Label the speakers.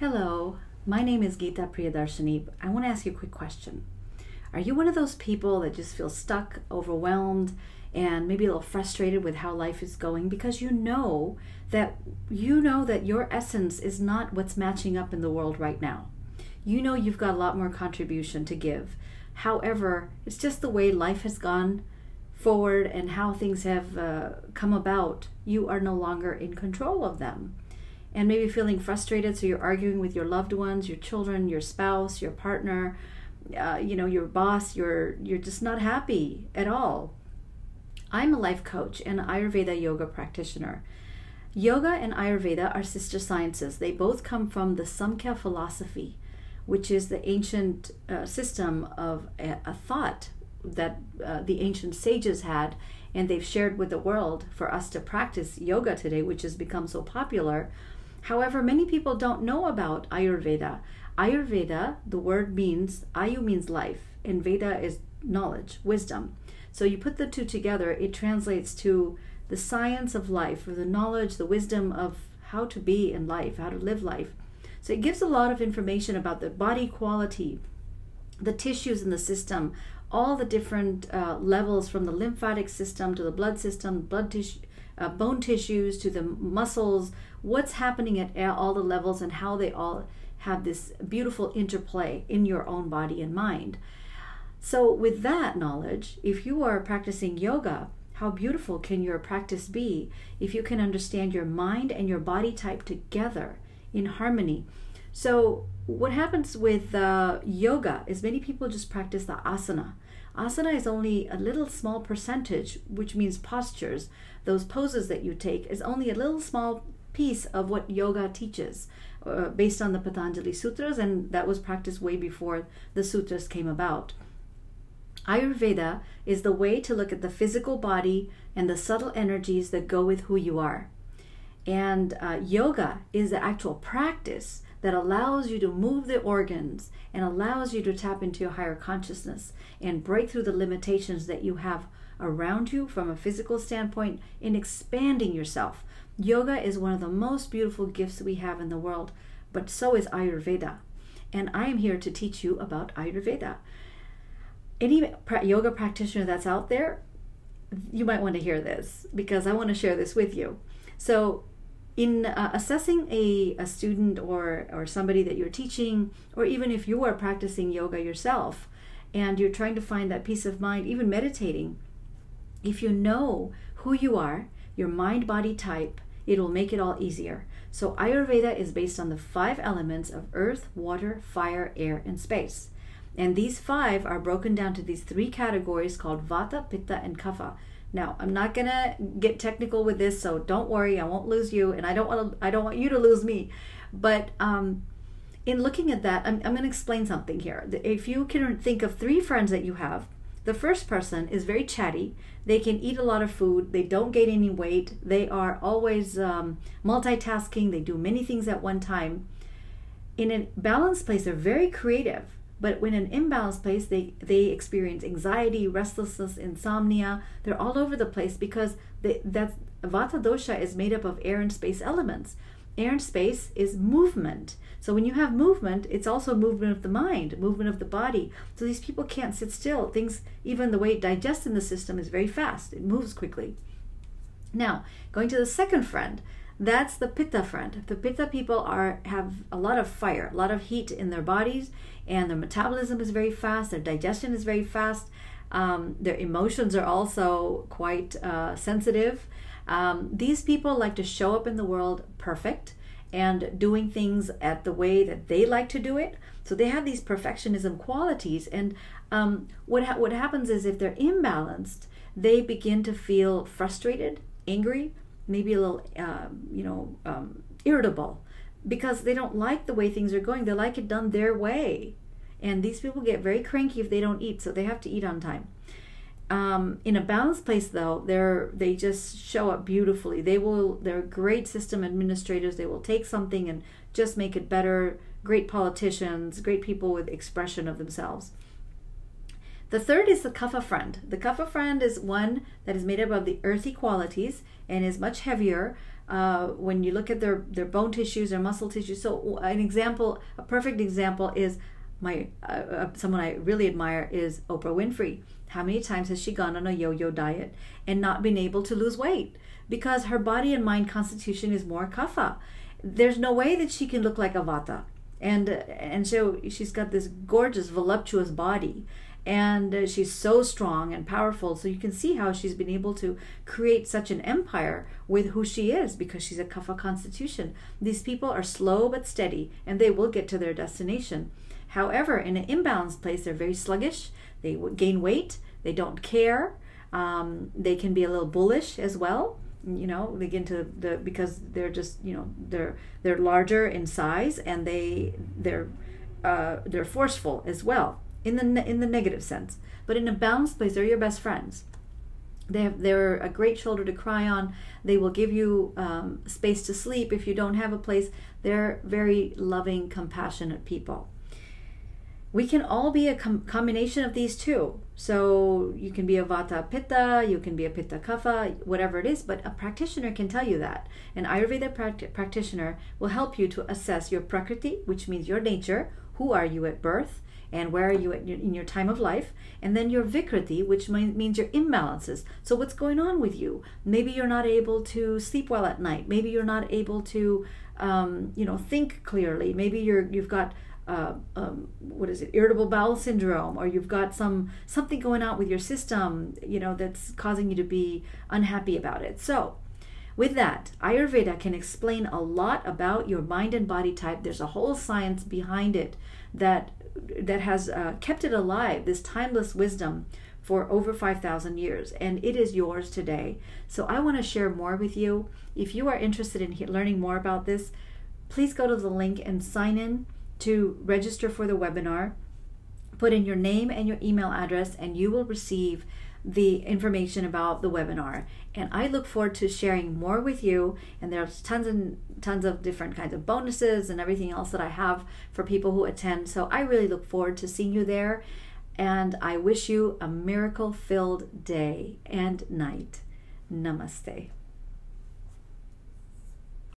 Speaker 1: Hello, my name is Geeta Priyadarshini. I want to ask you a quick question. Are you one of those people that just feel stuck, overwhelmed, and maybe a little frustrated with how life is going because you know that your essence is not what's matching up in the world right now? You know you've got a lot more contribution to give. However, it's just the way life has gone forward and how things have come about. You are no longer in control of them. And maybe feeling frustrated, so you're arguing with your loved ones, your children, your spouse, your partner, your boss. You're just not happy at all. I'm a life coach and Ayurveda yoga practitioner. Yoga and Ayurveda are sister sciences. They both come from the Samkhya philosophy, which is the ancient system of a thought that the ancient sages had, and they've shared with the world for us to practice yoga today, which has become so popular. However, many people don't know about Ayurveda. Ayurveda, the word means, Ayu means life, and Veda is knowledge, wisdom. So you put the two together, it translates to the science of life, or the knowledge, the wisdom of how to be in life, how to live life. So it gives a lot of information about the body quality, the tissues in the system, all the different levels, from the lymphatic system to the blood system, bone tissues to the muscles, what's happening at all the levels and how they all have this beautiful interplay in your own body and mind. So with that knowledge, if you are practicing yoga, how beautiful can your practice be if you can understand your mind and your body type together in harmony? So what happens with yoga is many people just practice the asana. Asana is only a little small percentage, which means postures. Those poses that you take is only a little small piece of what yoga teaches based on the Patanjali Sutras, and that was practiced way before the sutras came about. Ayurveda is the way to look at the physical body and the subtle energies that go with who you are. And yoga is the actual practice that allows you to move the organs and allows you to tap into your higher consciousness and break through the limitations that you have around you from a physical standpoint in expanding yourself. Yoga is one of the most beautiful gifts we have in the world, but so is Ayurveda. And I am here to teach you about Ayurveda. Any yoga practitioner that's out there, you might want to hear this because I want to share this with you. So in assessing a student or somebody that you're teaching, or even if you are practicing yoga yourself and you're trying to find that peace of mind, even meditating, if you know who you are, your mind body type, it will make it all easier. So Ayurveda is based on the 5 elements of earth, water, fire, air, and space. And these 5 are broken down to these 3 categories called Vata, Pitta, and Kapha. Now, I'm not gonna get technical with this, so don't worry, I won't lose you, and I don't want you to lose me. But in looking at that, I'm gonna explain something here. If you can think of 3 friends that you have, the first person is very chatty. They can eat a lot of food. They don't gain any weight. They are always multitasking. They do many things at one time. In a balanced place, they're very creative. But when in an imbalanced place, they experience anxiety, restlessness, insomnia. They're all over the place because that Vata dosha is made up of air and space elements. Air and space is movement. So when you have movement, it's also movement of the mind, movement of the body. So these people can't sit still. Things, even the way it digests in the system is very fast. It moves quickly. Now, going to the second friend, that's the Pitta friend. The Pitta people have a lot of fire, a lot of heat in their bodies, and their metabolism is very fast, their digestion is very fast, their emotions are also quite sensitive. These people like to show up in the world perfect and doing things at the way that they like to do it. So they have these perfectionism qualities, and what happens is if they're imbalanced, they begin to feel frustrated, angry, maybe a little irritable, because they don't like the way things are going. They like it done their way. And these people get very cranky if they don't eat, so they have to eat on time. In a balanced place, though, they just show up beautifully. They're great system administrators. They will take something and just make it better. Great politicians, great people with expression of themselves. The third is the Kapha friend. The Kapha friend is one that is made up of the earthy qualities and is much heavier. when you look at their bone tissues, their muscle tissues. So a perfect example is someone I really admire is Oprah Winfrey. How many times has she gone on a yo-yo diet and not been able to lose weight? Because her body and mind constitution is more kapha. There's no way that she can look like a vata. And so she's got this gorgeous, voluptuous body. And she's so strong and powerful. So you can see how she's been able to create such an empire with who she is, because she's a kapha constitution. These people are slow but steady, and they will get to their destination. However, in an imbalanced place, they're very sluggish. They gain weight. They don't care. They can be a little bullish as well. They get into because they're just, they're larger in size, and they're forceful as well in the negative sense. But in a balanced place, they're your best friends. They're a great shoulder to cry on. They will give you space to sleep if you don't have a place. They're very loving, compassionate people. We can all be a combination of these two. So you can be a vata pitta, you can be a pitta kapha, whatever it is, but a practitioner can tell you that. An Ayurveda practitioner will help you to assess your prakriti, which means your nature, who are you at birth, and where are you in your time of life, and then your vikriti, which means your imbalances. So what's going on with you? Maybe you're not able to sleep well at night. Maybe you're not able to, think clearly. Maybe you've got irritable bowel syndrome, or you've got something going on with your system, that's causing you to be unhappy about it. So with that, Ayurveda can explain a lot about your mind and body type. There's a whole science behind it that has kept it alive, this timeless wisdom, for over 5,000 years, and it is yours today. So I want to share more with you. If you are interested in learning more about this, please go to the link and sign in to register for the webinar. Put in your name and your email address, and you will receive the information about the webinar. And I look forward to sharing more with you. And there's tons and tons of different kinds of bonuses and everything else that I have for people who attend. So I really look forward to seeing you there. And I wish you a miracle-filled day and night. Namaste.